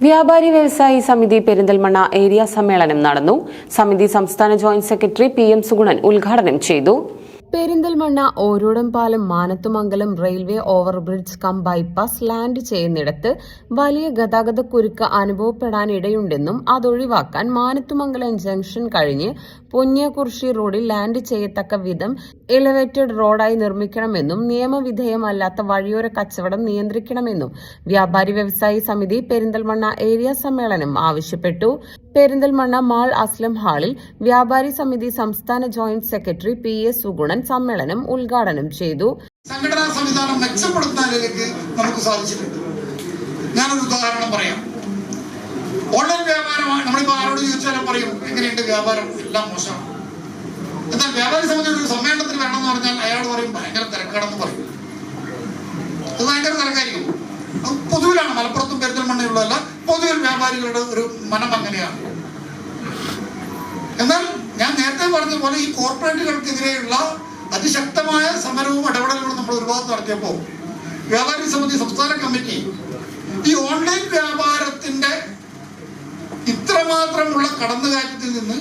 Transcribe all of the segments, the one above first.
വ്യാപാരി വ്യവസായി സമിതി പെരിന്തൽമണ്ണ ഏരിയ സമ്മേളനം നടന്നു. സമിതി സംസ്ഥാന ജോയിന്റ് സെക്രട്ടറി PM സുഗുണൻ ഉദ്ഘാടനം ചെയ്തു. Perinthalmanna Orodampalam Manathumangalam railway overbridge bypass land ചെയ്യുന്നിടത്ത് വലിയ ഗതാഗതക്കുരുക്ക് അനുഭവപ്പെടാനിടയുണ്ടെന്നും അതൊഴിവാക്കാൻ മാനത്തുമംഗലം ജംഗ്ഷൻ കഴിഞ്ഞ് പൊന്നിയകുറിശി റോഡിൽ ലാൻഡ് ചെയ്യത്തക്ക വിധം എലവേറ്റഡ് റോഡായി നിർമ്മിക്കണമെന്നും നിയമവിധേയമല്ലാത്ത വഴിയോര കച്ചവടം നിയന്ത്രിക്കണമെന്നും വ്യാപാരി വ്യവസായി സമിതി പെരിന്തൽമണ്ണ ഏരിയ സമ്മേളനം ആവശ്യപ്പെട്ടു. പെരിന്തൽമണ്ണ മാൾ അസ്ലം ഹാളിൽ വ്യാപാരി സമിതി സംസ്ഥാന ജോയിന്റ് സെക്രട്ടറി PS സുഗുണൻ സമ്മേളനം ഉദ്ഘാടനം ചെയ്തു. സംഘടനാ സംവിധാനം മെച്ചപ്പെടുത്താനിലേക്ക് നമുക്ക് സാധിച്ചിട്ടുണ്ട്. ഞാനൊരു ഉദാഹരണം പറയാം. ഓൺലൈൻ വ്യാപാരമാണ്. നമ്മളിപ്പോൾ ആരോട് ചോദിച്ചാലും പറയും എങ്ങനെയുണ്ട് വ്യാപാരം, എല്ലാം മോശമാണ്. എന്നാൽ വ്യാപാരി സമിതി ഒരു സമ്മേളനത്തിന് വേണമെന്ന് പറഞ്ഞാൽ അയാൾ പറയും ഭയങ്കര തിരക്കാണെന്ന് പറയും. അത് ഭയങ്കര തിരക്കായിരിക്കും. പൊതുവിലാണ്, മലപ്പുറത്തും പെരിന്തൽമണ്ണയുള്ളതല്ല, പൊതുവിൽ വ്യാപാരികളുടെ ഒരു മനം അങ്ങനെയാണ്. എന്നാൽ ഞാൻ നേരത്തെ പറഞ്ഞ പോലെ ഈ കോർപ്പറേറ്റുകൾക്കെതിരെയുള്ള അതിശക്തമായ സമരവും ഇടപെടലുകളും നമ്മൾ ഒരു ഭാഗത്ത് നടത്തിയപ്പോൾ വ്യാപാരി സമിതി സംസ്ഥാന കമ്മിറ്റി ഈ ഓൺലൈൻ വ്യാപാരത്തിന്റെ ഇത്രമാത്രമുള്ള കടന്നുകയറ്റത്തിൽ നിന്ന്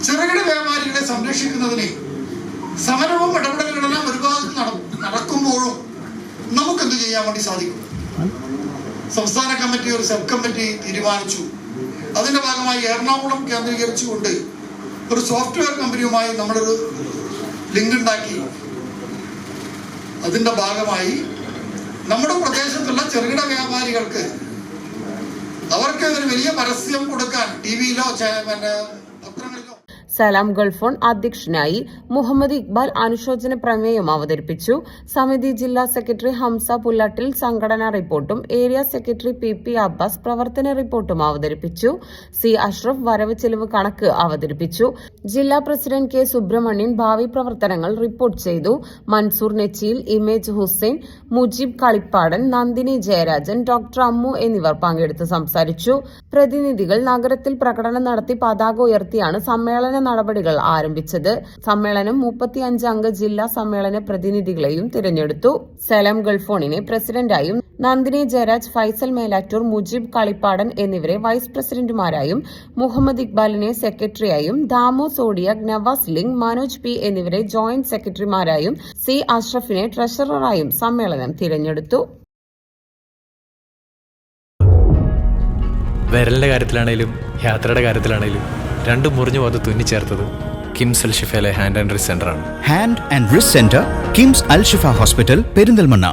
ചെറുകിട വ്യാപാരികളെ സംരക്ഷിക്കുന്നതിന് സമരവും ഇടപെടലുകളെല്ലാം ഒരു ഭാഗത്ത് നടക്കുമ്പോഴും നമുക്കെന്ത് ചെയ്യാൻ വേണ്ടി സാധിക്കും? സംസ്ഥാന കമ്മിറ്റി ഒരു സബ് കമ്മിറ്റി തീരുമാനിച്ചു. അതിന്റെ ഭാഗമായി എറണാകുളം കേന്ദ്രീകരിച്ചുകൊണ്ട് ഒരു സോഫ്റ്റ്വെയർ കമ്പനിയുമായി നമ്മളൊരു ലിങ്ക് ഉണ്ടാക്കി. അതിന്റെ ഭാഗമായി നമ്മുടെ പ്രദേശത്തുള്ള ചെറുകിട വ്യാപാരികൾക്ക് അവർക്ക് ഒരു വലിയ പരസ്യം കൊടുക്കാൻ ടിവിയിലോ പത്രങ്ങളിലോ. സലാം ഗൾഫോൺ അധ്യക്ഷനായി. മുഹമ്മദ് ഇക്ബാൽ അനുശോചന പ്രമേയം അവതരിപ്പിച്ചു. സമിതി ജില്ലാ സെക്രട്ടറി ഹംസ പുല്ലാട്ടിൽ സംഘടനാ റിപ്പോർട്ടും ഏരിയ സെക്രട്ടറി PP അബ്ബാസ് പ്രവർത്തന റിപ്പോർട്ടും അവതരിപ്പിച്ചു. C അഷ്റഫ് വരവ് ചെലവ് കണക്ക് അവതരിപ്പിച്ചു. ജില്ലാ പ്രസിഡന്റ് K സുബ്രഹ്മണ്യൻ ഭാവി പ്രവർത്തനങ്ങൾ റിപ്പോർട്ട് ചെയ്തു. മൻസൂർ നെച്ചിയിൽ, ഇമേജ് ഹുസൈൻ, മുജീബ് കളിപ്പാടൻ, നന്ദിനി ജയരാജൻ, ഡോക്ടർ അമ്മു എന്നിവർ പങ്കെടുത്ത് സംസാരിച്ചു. പ്രതിനിധികൾ നഗരത്തിൽ പ്രകടനം നടത്തി പതാക ഉയർത്തിയാണ് സമ്മേളന നടപടികൾ ആരംഭിച്ചത്. സമ്മേളനം 35 അംഗ ജില്ലാ സമ്മേളന പ്രതിനിധികളെയും തിരഞ്ഞെടുത്തു. സലാം ഗൾഫോണിനെ പ്രസിഡന്റായും നന്ദിനി ജയരാജ്, ഫൈസൽ മേലാറ്റൂർ, മുജീബ് കളിപ്പാടൻ എന്നിവരെ വൈസ് പ്രസിഡന്റുമാരായും, മുഹമ്മദ് ഇക്ബാലിനെ സെക്രട്ടറിയായും, ദാമു സോഡിയ, നവാസ് ലിംഗ്, മനോജ് P എന്നിവരെ ജോയിന്റ് സെക്രട്ടറിമാരായും, C അഷ്റഫിനെ ട്രഷററായും സമ്മേളനം തിരഞ്ഞെടുത്തു. വിരലിന്റെ കാര്യത്തിലാണേലും യാത്രയുടെ കാര്യത്തിലാണേലും രണ്ടും മുറിഞ്ഞു പോകാതെ തുന്നിച്ചേർത്തത് കിംസ് അൽ ഷിഫയിലെ ഹാൻഡ് ആൻഡ് റിസ്റ്റ് സെന്ററാണ്. Hand and wrist centre, KIMS Al Shifa hospital, Perinthalmanna.